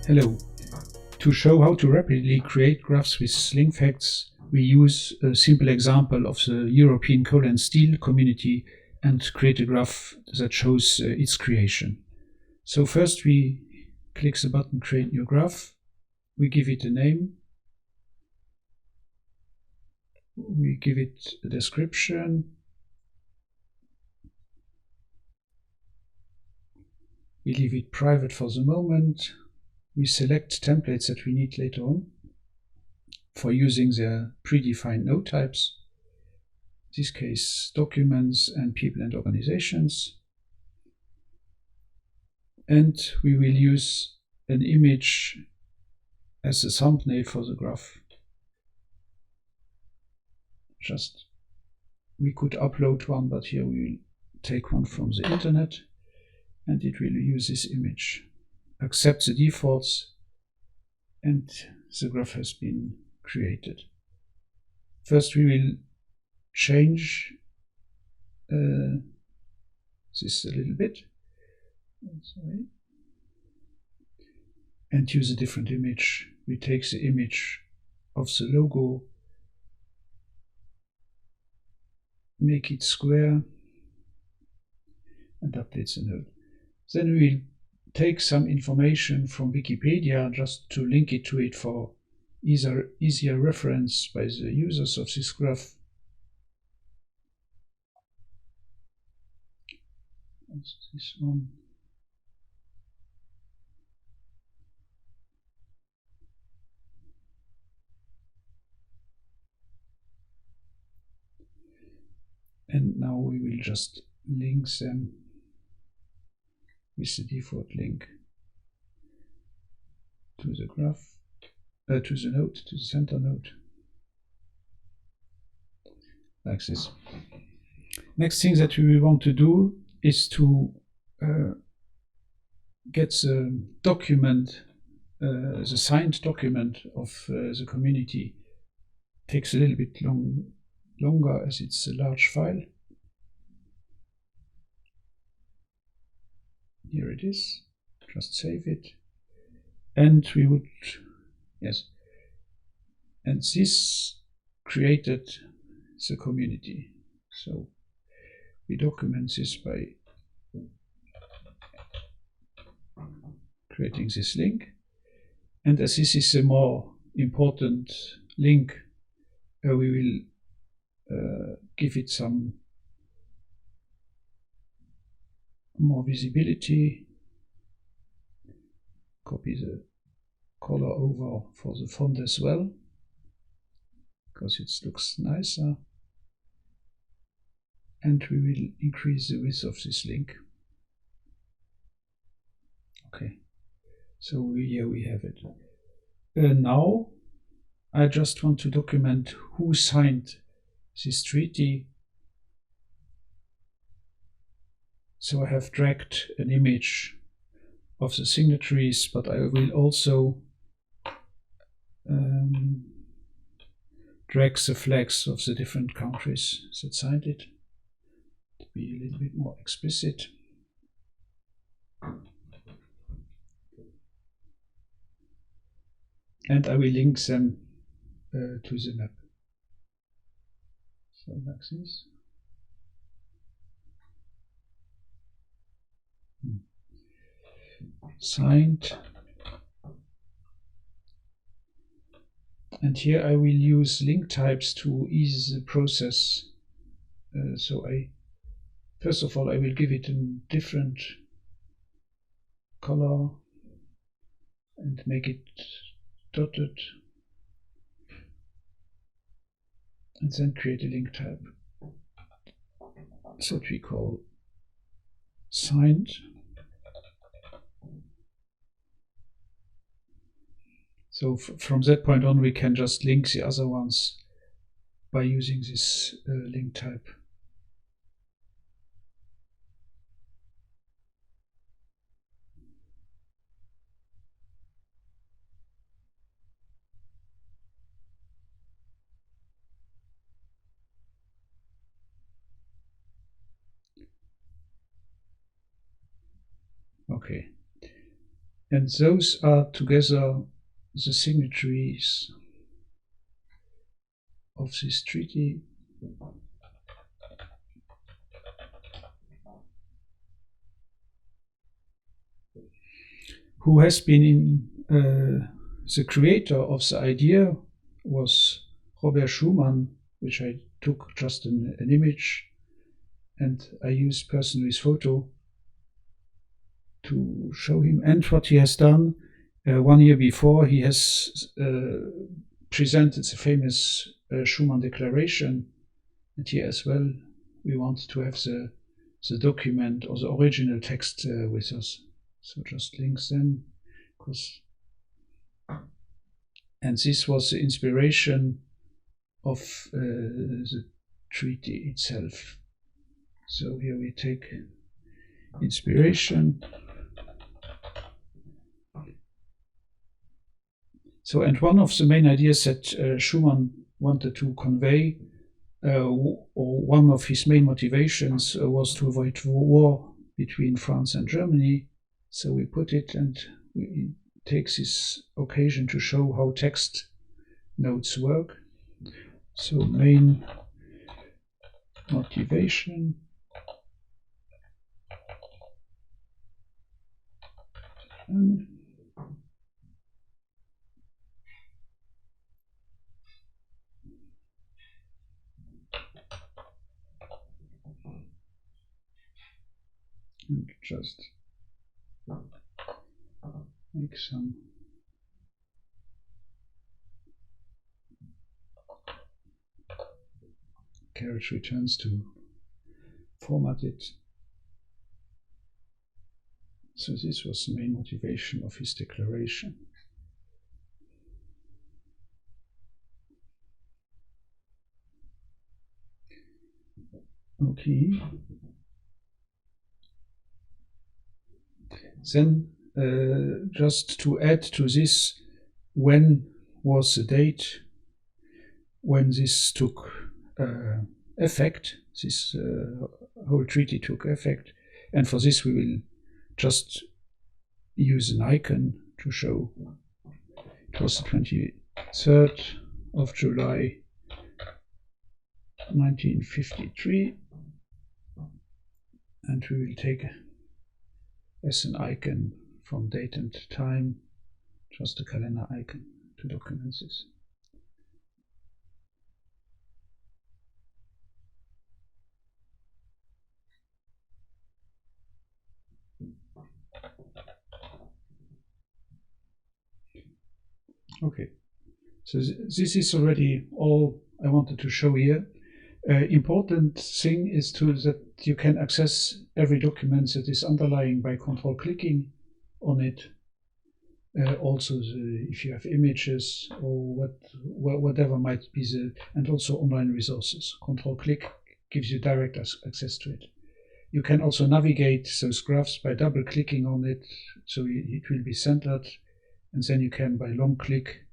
Hello. To show how to rapidly create graphs with LinkFacts, we use a simple example of the European coal and steel community and create a graph that shows its creation. So first we click the button Create New Graph. We give it a name. We give it a description. We leave it private for the moment. We select templates that we need later on for using their predefined node types. In this case, documents and people and organizations. And we will use an image as a thumbnail for the graph. We could upload one, but here we will take one from the internet, and it will use this image. Accept the defaults, and the graph has been created. First we will change this a little bit. Sorry. And use a different image. We take the image of the logo, make it square, and update the node. Then we will take some information from Wikipedia just to link it to it for easier reference by the users of this graph. What's this one? And now we will just link them with the default link to the graph, to the node, to the center node, like this. Next thing that we will want to do is to get the document, the signed document of the community. Takes a little bit longer as it's a large file. Here it is. Just save it. And we would, yes. And this created the community. So we document this by creating this link. And as this is a more important link, we will give it some more visibility. Copy the color over for the font as well, because it looks nicer. And we will increase the width of this link. Okay, so here we have it. Now I just want to document who signed this treaty. So I have dragged an image of the signatories, but I will also drag the flags of the different countries that signed it to be a little bit more explicit. And I will link them to the map. So like this. Signed. And here I will use link types to ease the process. So first of all, I will give it a different color and make it dotted, and then create a link type that we call signed. So from that point on, we can just link the other ones by using this link type. Okay. And those are together the signatories of this treaty. Who has been in the creator of the idea was Robert Schuman, which I took just an image, and I use person with photo to show him. And what he has done 1 year before, he has presented the famous Schuman Declaration, and here as well we want to have the document or the original text with us. So just links them, because, and this was the inspiration of the treaty itself. So here we take inspiration. So, and one of the main ideas that Schuman wanted to convey, or one of his main motivations, was to avoid war between France and Germany. So we put it, and we take this occasion to show how text notes work. So main motivation. And just make some carriage returns to format it. So this was the main motivation of his declaration. Okay. Then just to add to this, when was the date when this took effect, this whole treaty took effect, and for this we will just use an icon to show. It was the 23rd of July 1953, and we will take as an icon from date and time just a calendar icon to document this. Okay, so this is already all I wanted to show here. Important thing is that you can access every document that is underlying by control clicking on it. Also, if you have images or whatever might be and also online resources. Control click gives you direct access to it. You can also navigate those graphs by double clicking on it, so it will be centered, and then you can by long click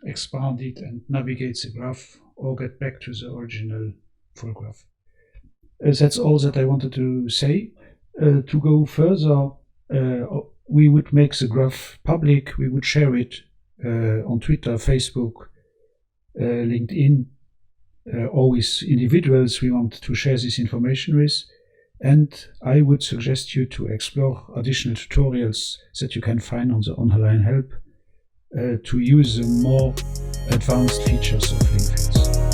expand it and navigate the graph or get back to the original full graph. That's all that I wanted to say. To go further, we would make the graph public. We would share it on Twitter, Facebook, LinkedIn, or with individuals we want to share this information with. And I would suggest you to explore additional tutorials that you can find on the online help to use the more advanced features of LinkFacts.